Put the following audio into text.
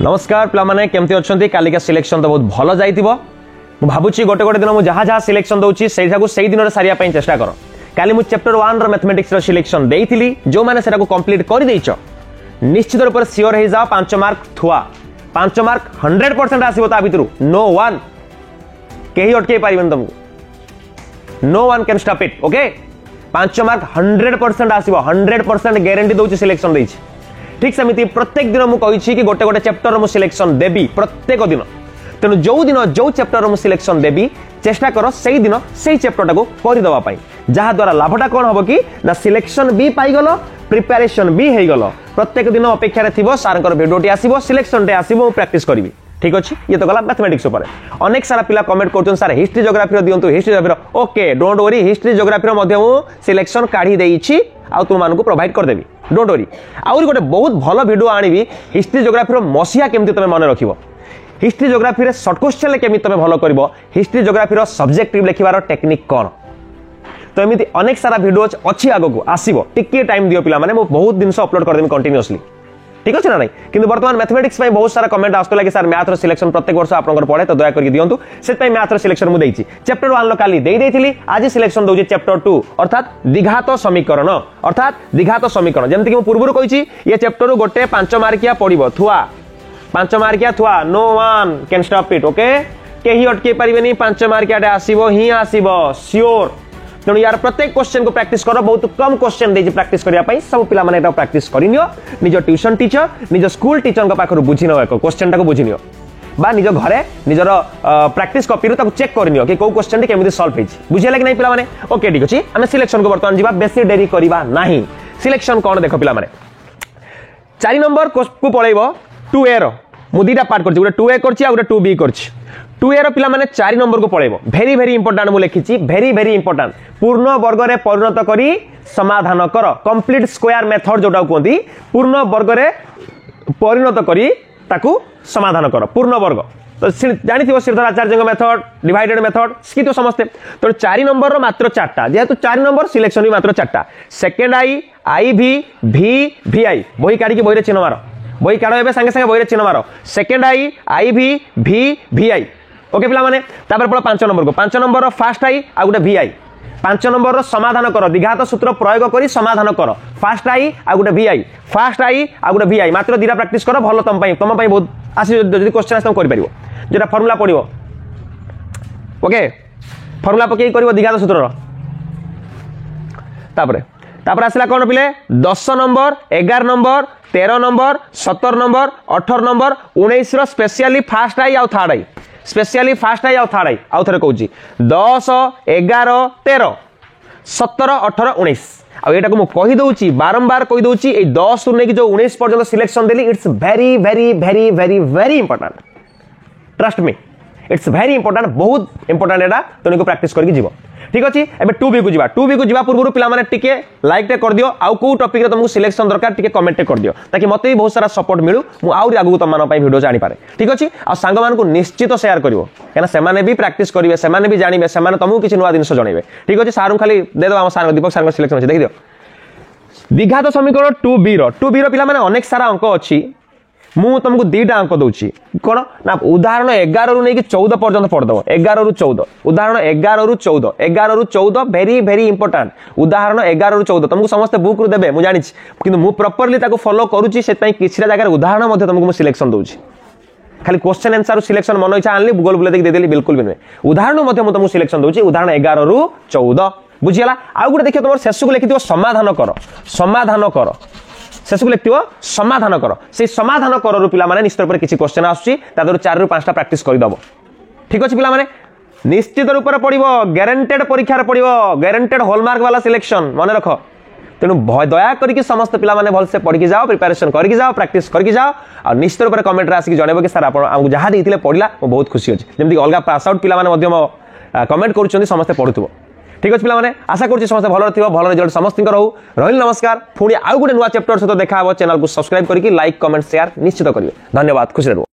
नमस्कार पे केमती अच्छा कालिका सिलेक्शन तो बहुत भल जाइए भावुची गोटे गोटे दिन मुझे जहाँ जहाँ सिलेक्शन दूसरी से दिन सारे चेष्टा कर काली मुझे चैप्टर 1 मैथमेटिक्स सिलेक्शन देती जो मैंने से कंप्लीट कर निश्चित रूप से सियोर हो जाओ 5 मार्क थुआ 5 मार्क 100% आसो ता भितर नो वन कहीं अटकई पारे तुमको no one can stop it okay 5 mark 100% आसो 100% ग्यारंटी दूसरी सिलेक्शन देती ठीक सेमती प्रत्येक दिन मुझे कि गोटे गोटे चैप्टर मु सिलेक्शन देवी प्रत्येक दिन तेणु जो चैप्टर मु सिलेक्शन देवी चेष्टा कर से दिन से चैप्टर को करदेवाई जहाद्वारा लाभटा कौन हम कि ना सिलेक्शन भी पाईगल प्रिपेरेसन भी होगल प्रत्येक दिन अपेक्षा थी सार भिडियोटी आसो सिलेक्शन टे आसो प्रैक्टिस करी ठीक अच्छे ये तो गला मैथमेटिक्स अनेक सारा पिला कमेंट कर सार हिस्ट्री जोग्राफी दिंतु history geography okay don't worry history geography selection काढ़ी देछि आ तुम मानक प्रोवाइड करदेवी डोंट वरी आउरी गोटे बहुत भल वीडियो आनिबी हिस्ट्री जोग्राफी मसीहा केमती तुम मन रखिबो हिस्ट्री जोग्राफी शॉर्ट क्वेश्चन केमती तुम भल करबो हिस्ट्री जोग्राफी सब्जेक्टिव लिखिबार टेक्निक कौन तो एमती अनेक सारा वीडियो अच्छी आगो आसो टिके टाइम दियो पिला माने बहुत दिन अपलोड करदेमी कंटिन्यूअसली ठीक अच्छे ना नहीं कि बर्तमान मैथमेटिक्स में बहुत सारा कमेंट आसला कि सर मैथ सिलेक्शन प्रत्येक वर्ष आप पढ़े तो दया करके दिंतु से मैथ सिलेक्शन मुझे चैप्टर 1 काली देती आज सिलेक्शन दूसरी चैप्टर 2 अर्थात द्विघात समीकरण जमती कि पूर्व कही ये चैप्टर गोटे 5 मार्किया पड़ो थुआ 5 मार्किया थुआ no one can stop it okay कहीं अटकई पारे 5 मार्किया आसो ही आसो श्योर तेणु यार प्रत्येक क्वेश्चन को प्रैक्टिस कर बहुत कम क्वेश्चन दे प्रैक्टिस करने सब पिला माने प्रैक्टिस करनियो निज ट्यूशन टीचर निज स्कूल टीचर पाखर बुझी न क्वेश्चन टाक बुझी बा निज घरे निजर प्रैक्टिस कॉपी चेक करनियो कि कौ क्वेश्चन केमती सॉल्व होइछि बुझिला कि नहीं पिला माने ओके ठीक अछि आमे सिलेक्शन को बर्तमान जीवा बेसी देरी करिबा नाही सिलेक्शन कोन देखो पिला माने 4 नंबर को पळेबो 2a रो मु दीटा पार्ट करछि गोटे 2a करछि आ गोटे 2b करछि 2a रो पिला माने 4 नंबर को पळेबो वेरी वेरी इंपोर्टेंट मु लिखिछि वेरी वेरी इंपोर्टेंट पूर्ण वर्ग रे परिणत करी समाधान कर कंप्लीट स्क्वायर मेथड जोटा कहंती पूर्ण वर्ग रे परिणत करी ताकू समाधान कर पूर्ण वर्ग तो जानिथिबो श्रीधर आचार्य मेथड डिवाइडेड मेथड सी तो समस्ते तो 4 नंबर रो मात्र 4टा जेहेतु 4 नंबर सिलेक्शन भी मात्र 4टा सेकंड आई भी आई बही काढी के बही रे चिन्ह मारो बही काढो एबे संगे संगे बही रे चिन्ह मारो सेकंड आई भी आई ओके पिला माने तापर पड़ 5 नंबर को 5 नंबर फास्ट आई आ गोटे vi 5 नंबर समाधान कर द्विघात सूत्र प्रयोग करी समाधान कर फास्ट आई आ गोटे vi फास्ट आई आ गोटे vi मात्र दीटा प्रैक्टिस कर भलो तुम बहुत आसी जदी क्वेश्चन आस तुम कर परिबो जेटा फार्मूला पड़िबो ओके फार्मूला पके करबो द्विघात सूत्र तापर आसला कोन पिले 10 number 11 number 13 number 17 number 18 number 19 रो स्पेशली फास्ट आई आ थर्ड आई स्पेशली फास्ट आई थर्ड आई आउ थे कहूँ 10 11 13 17 18 19 आईटा को कहीदे बारंबार कहीदे 10 रु नहीं जो 19 पर्यटन selection Delhi it's very very very very very important trust me it's very important बहुत इंपोर्टेंट एटा तो प्रैक्टिस करके जीव ठीक अच्छे एबे 2b को जीवा 2b को जीवा पूर्व पिला माने टिके लाइक टे कर दियो आउ को टॉपिक रे तुमको सिलेक्शन दरकार टिके कमेंट टे कर दियो ताकि मते भी बहुत सारा सपोर्ट मिलू मु आउरी आगु तुम मान पई वीडियो जानि पारे ठीक अछि आ संग मान को निश्चित शेयर करिवो केना से माने भी प्रैक्टिस करिवे से माने भी जानिबे से माने तुमको किछ नुवा जिंस जणैबे ठीक अछि सारू खाली दे दो हम सार दीपक सार सिलेक्शन अछि देख दियो द्विघात समीकरण 2b रो पिला माने अनेक सारा अंक अछि मु तुमको दीटा अंक दूची कौन ना उदाहरण 11 रु नहीं 14 पर्यंत पढ़दब 11 रु 14 उदाहरण 11 रु 14 वेरी वेरी इंपोर्टेंट उदाहरण 11 रु 14 तुमको समस्त बुक रु देबे मु जानि किंतु मु प्रॉपर्ली ताको फॉलो करूची से पई किछरा जगह उदाहरण मध्ये तुमको मु सिलेक्शन दूची खाली क्वेश्चन आंसर सिलेक्शन मन इच्छा आनली गूगल बुले दे देली बिल्कुल भी नहीं उदाहरण मध्ये मु तुमको सिलेक्शन दूची उदाहरण 11 रु 14 बुझियला आ गुटे देखियो तुम शेष को लिखिथिबो समाधान कर शेष को लिखिथिबो समाधान कर से समाधान कर रु पिला माने निश्चित रूप से किछि क्वेश्चन आछी तादर 4 रु 5टा प्रैक्टिस करि दबो ठीक अछि पिला माने निश्चित रूप से पड़िबो गारंटेड परीक्षा रे पड़िबो गारंटेड हॉलमार्क वाला सिलेक्शन मन रख तेणु दया करके समस्त पिला माने भल से पढ़ के जाओ प्रिपरेशन करके जाओ प्रैक्टिस करके जाओ और निश्चित रूप से कमेंट रे आसी जनइबो कि सर आप जहाँ देइथिले पढ़िला मो बहुत खुशी अछि जेमति अलगा पास आउट पिला माने मध्यम कमेंट करूछन्ती समस्त पढुथबो ठीक अच्छे पे आशा करुँच समस्त भल रिजल्ट समस्त रही नमस्कार पुणी आउ गोटे नुआ चैप्टर सहित देखा चैनल को सब्सक्राइब करके लाइक कमेंट शेयर निश्चित करेंगे धन्यवाद खुशी रहो।